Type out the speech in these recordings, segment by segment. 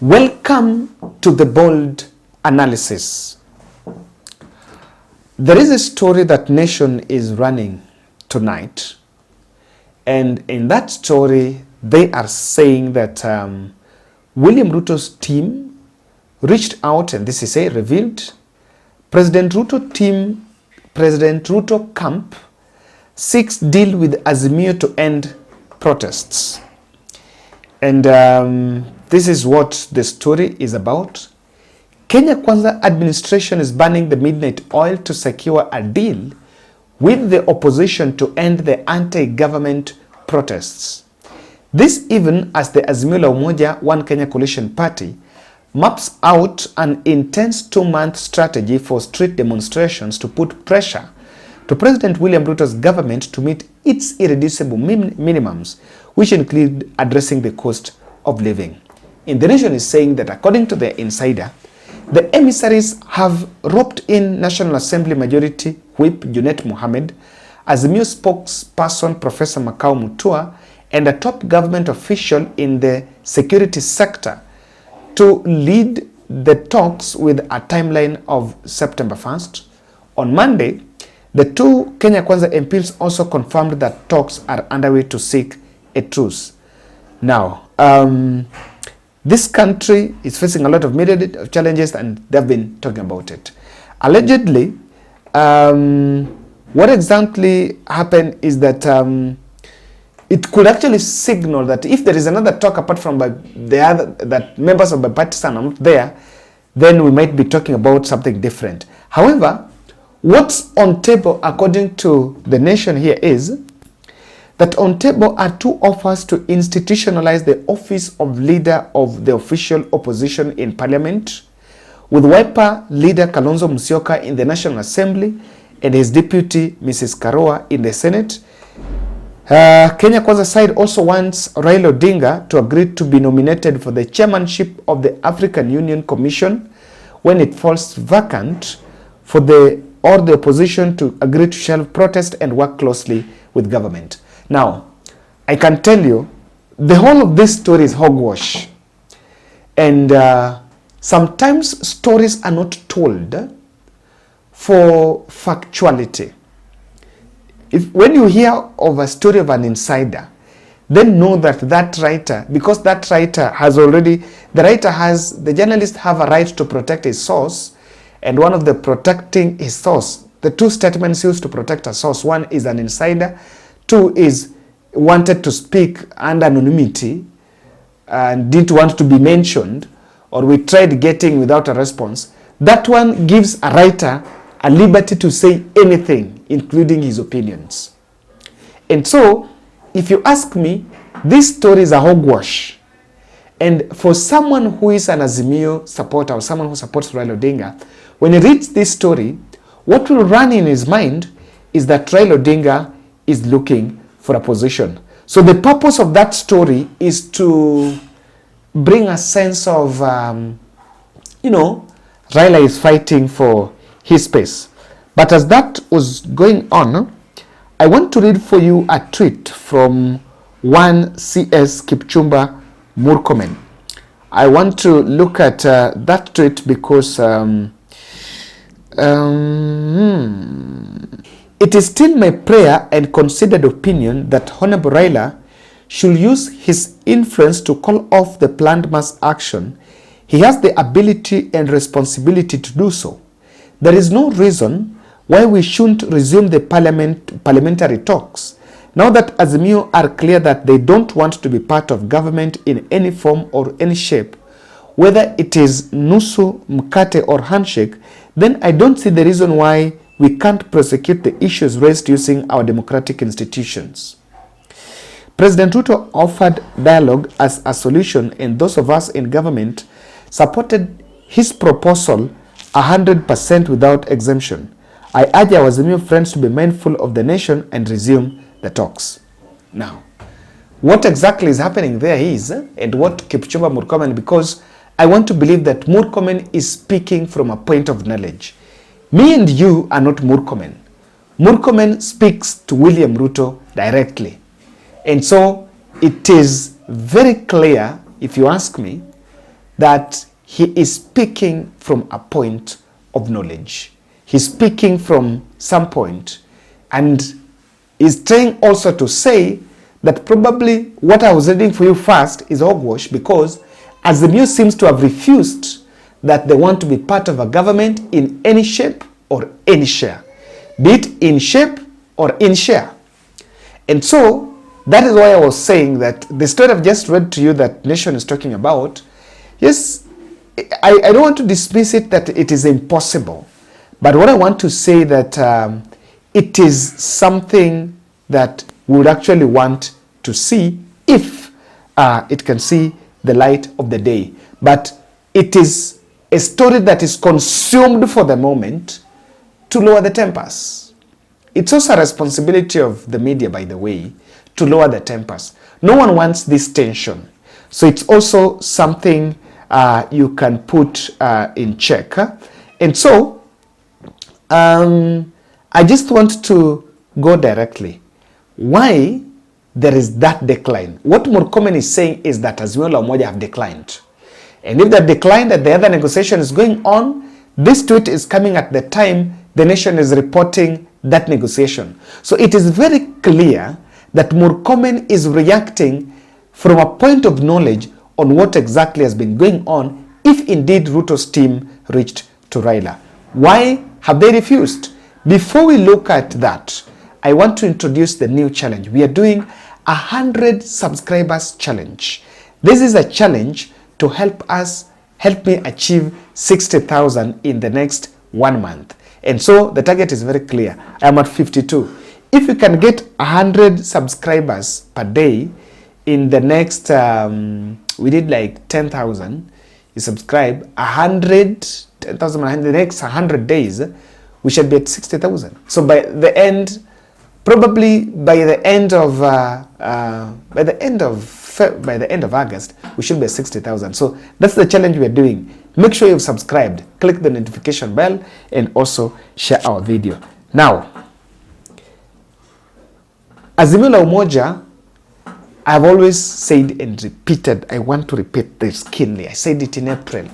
Welcome to the bold analysis. There is a story that Nation is running tonight, and in that story they are saying that William Ruto's team reached out, and this is revealed, President Ruto camp seeks deal with Azimio to end protests. And this is what the story is about. Kenya Kwanza administration is banning the midnight oil to secure a deal with the opposition to end the anti-government protests. This even as the Azimio la Umoja One Kenya Coalition Party maps out an intense 2-month strategy for street demonstrations to put pressure to President William Ruto's government to meet its irreducible minimums, which include addressing the cost of living. And the Nation is saying that according to the insider, the emissaries have roped in National Assembly Majority Whip Junet Mohamed, Azimio spokesperson Professor Makau Mutua, and a top government official in the security sector to lead the talks with a timeline of September 1st. On Monday, the two Kenya Kwanza MPs also confirmed that talks are underway to seek a truce. Now, this country is facing a lot of media challenges, and they've been talking about it. Allegedly, what exactly happened is that it could actually signal that if there is another talk apart from the other, that members of the bipartisan are not there, then we might be talking about something different. However, what's on table according to the Nation here is that on table are two offers to institutionalize the office of leader of the official opposition in parliament, with Wiper leader Kalonzo Musyoka in the National Assembly and his deputy Mrs. Karua in the Senate. Kenya Kwanza side also wants Raila Odinga to agree to be nominated for the chairmanship of the African Union Commission when it falls vacant, for the opposition to agree to shelve protest and work closely with government. Now, I can tell you, the whole of this story is hogwash. And sometimes stories are not told for factuality. When you hear of a story of an insider, then know that that writer, because that writer has already, the journalist have a right to protect his source, and one of the protecting his source, the two statements used to protect a source, one is an insider, two is wanted to speak under anonymity and didn't want to be mentioned, or we tried getting without a response. That one gives a writer a liberty to say anything, including his opinions. And so, if you ask me, this story is a hogwash. And for someone who is an Azimio supporter or someone who supports Raila Odinga, when he reads this story, what will run in his mind is that Raila Odinga is looking for a position. So the purpose of that story is to bring a sense of, Raila is fighting for his space. But as that was going on, I want to read for you a tweet from one CS Kipchumba Murkomen. I want to look at that tweet because it is still my prayer and considered opinion that Honorable Raila should use his influence to call off the planned mass action. He has the ability and responsibility to do so. There is no reason why we shouldn't resume the parliamentary talks, now that Azimio are clear that they don't want to be part of government in any form or any shape. Whether it is nusu, mkate or handshake, then I don't see the reason why we can't prosecute the issues raised using our democratic institutions. President Ruto offered dialogue as a solution, and those of us in government supported his proposal 100% without exemption. I urge our Azimio friends to be mindful of the nation and resume the talks. Now, what exactly is happening there is, and what Kipchumba Murkomen, because I want to believe that Murkomen is speaking from a point of knowledge. Me and you are not Murkomen. Murkomen speaks to William Ruto directly. And so it is very clear, if you ask me, that he is speaking from a point of knowledge. He's speaking from some point, and is trying also to say that probably what I was reading for you first is hogwash, because Azimio seems to have refused that they want to be part of a government in any shape or any share, be it in shape or in share. And so that is why I was saying that the story I've just read to you that Nation is talking about, yes, I don't want to dismiss it that it is impossible, but what I want to say that it is something that we would actually want to see if it can see the light of the day. But it is a story that is consumed for the moment to lower the tempers. It's also a responsibility of the media, by the way, to lower the tempers. No one wants this tension. So it's also something you can put in check. And so I just want to go directly. Why there is that decline? What Murkomen is saying is that Azimio la Umoja have declined. And if that declined and the other negotiation is going on, this tweet is coming at the time the Nation is reporting that negotiation. So it is very clear that Murkomen is reacting from a point of knowledge on what exactly has been going on, if indeed Ruto's team reached to Raila. Why have they refused? Before we look at that, I want to introduce the new challenge. We are doing 100 subscribers challenge. This is a challenge to help me achieve 60,000 in the next 1 month. And so the target is very clear. I am at 52. If you can get 100 subscribers per day in the next, we did like 10,000. You subscribe 10,000 in the next 100 days, we should be at 60,000. So by the end, probably by the end of August, we should be at 60,000. So that's the challenge we are doing. Make sure you've subscribed, click the notification bell, and also share our video. Now, Azimio la Umoja, I've always said and repeated, I want to repeat this keenly. I said it in April.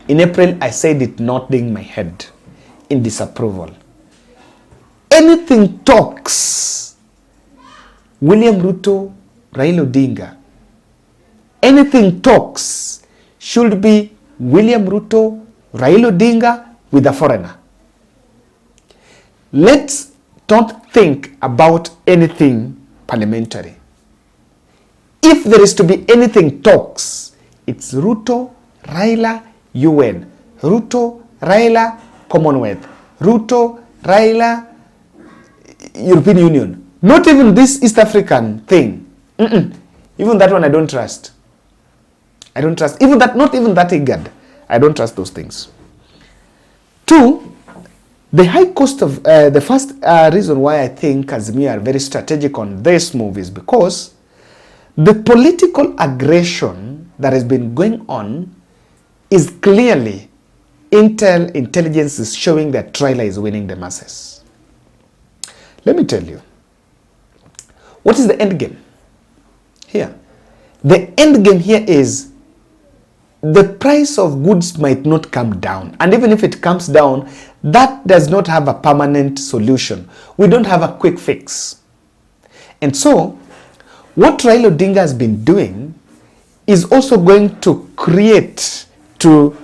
In April, I said it nodding my head in disapproval. Anything talks William Ruto, Raila Odinga, anything talks should be William Ruto, Raila Odinga with a foreigner. Let's not think about anything parliamentary. If there is to be anything talks, it's Ruto, Raila, UN. Ruto, Raila, Commonwealth. Ruto, Raila, European Union. Not even this East African thing. Even that one I don't trust. I don't trust. Even that, not even that IGAD. I don't trust those things. 2, the high cost of, the first reason why I think Azimio are very strategic on this move is because the political aggression that has been going on is clearly intelligence is showing that Raila is winning the masses. Let me tell you, what is the end game here? The end game here is the price of goods might not come down. And even if it comes down, that does not have a permanent solution. We don't have a quick fix. And so, what Raila Odinga has been doing is also going to create, to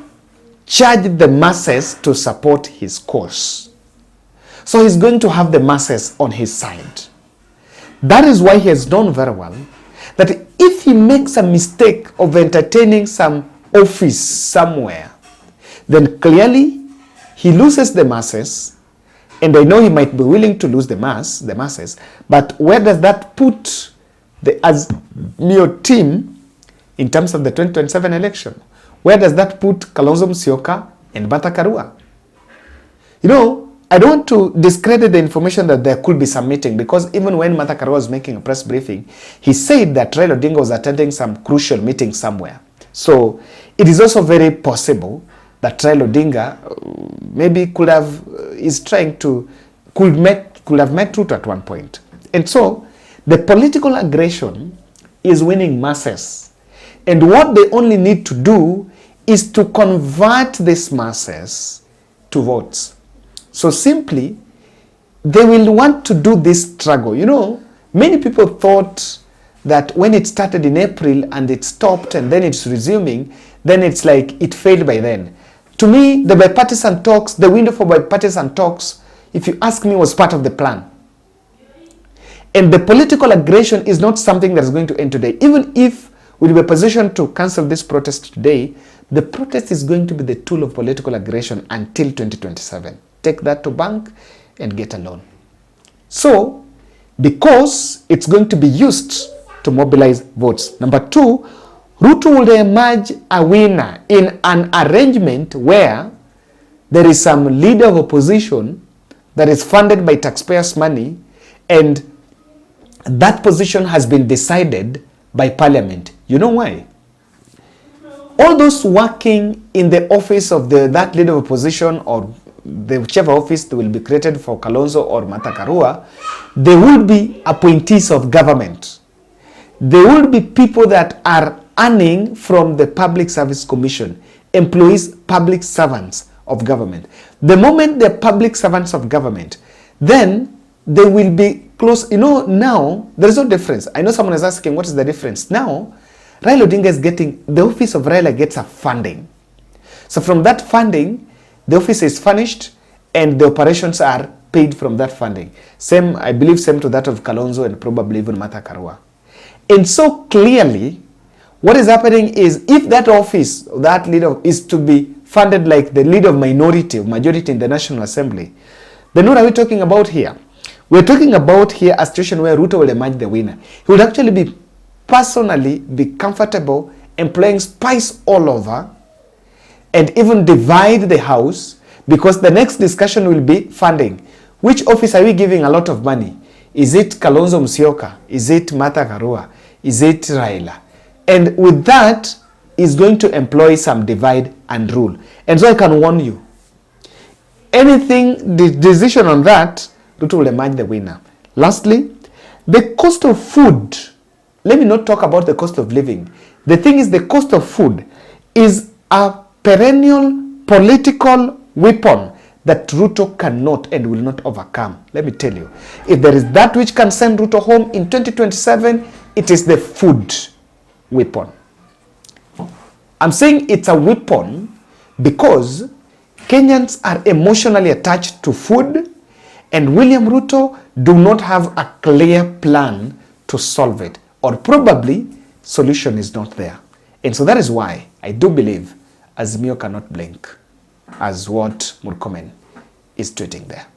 charge the masses to support his cause. So he's going to have the masses on his side. That is why he has known very well that if he makes a mistake of entertaining some office somewhere, then clearly he loses the masses. And I know he might be willing to lose the masses, but where does that put the Azimio team in terms of the 2027 election? Where does that put Kalonzo Musyoka and Martha Karua? You know, I don't want to discredit the information that there could be some meeting, because even when Martha Karua was making a press briefing, he said that Raila Odinga was attending some crucial meeting somewhere. So it is also very possible that Raila Odinga maybe could have met Ruto at one point. And so the political aggression is winning masses. And what they only need to do is to convert these masses to votes. So simply, they will want to do this struggle. You know, many people thought that when it started in April and it stopped and then it's resuming, then it's like it failed by then. To me, the bipartisan talks, the window for bipartisan talks, if you ask me, was part of the plan. And the political aggression is not something that is going to end today. Even if we were positioned to cancel this protest today, the protest is going to be the tool of political aggression until 2027. Take that to bank and get a loan. So, because it's going to be used to mobilize votes. Number two, Ruto will emerge a winner in an arrangement where there is some leader of opposition that is funded by taxpayers' money, and that position has been decided by parliament. You know why? All those working in the office of that leader of opposition, or the whichever office that will be created for Kalonzo or Martha Karua, they will be appointees of government. They will be people that are earning from the Public Service Commission, employees, public servants of government. The moment they're public servants of government, then they will be close. You know, now there is no difference. I know someone is asking, what is the difference? Now, Raila Odinga is getting, the office of Raila gets a funding. So from that funding, the office is furnished and the operations are paid from that funding. Same, I believe, same to that of Kalonzo and probably even Martha Karua. And so clearly, what is happening is, if that office, that leader is to be funded like the leader of minority, of majority in the National Assembly, then what are we talking about here? We're talking about here a situation where Ruto will emerge the winner. He would actually be personally be comfortable employing spies all over and even divide the house, because the next discussion will be funding. Which office are we giving a lot of money? Is it Kalonzo Musyoka? Is it Martha Karua? Is it Raila? And with that, is going to employ some divide and rule. And so I can warn you, anything, the decision on that, Ruto will emerge the winner. Lastly, the cost of food. Let me not talk about the cost of living. The thing is, the cost of food is a perennial political weapon that Ruto cannot and will not overcome. Let me tell you, if there is that which can send Ruto home in 2027, it is the food weapon. I'm saying it's a weapon because Kenyans are emotionally attached to food, and William Ruto do not have a clear plan to solve it, or probably solution is not there. And so that is why I do believe Azimio cannot blink, as what Murkomen is tweeting there.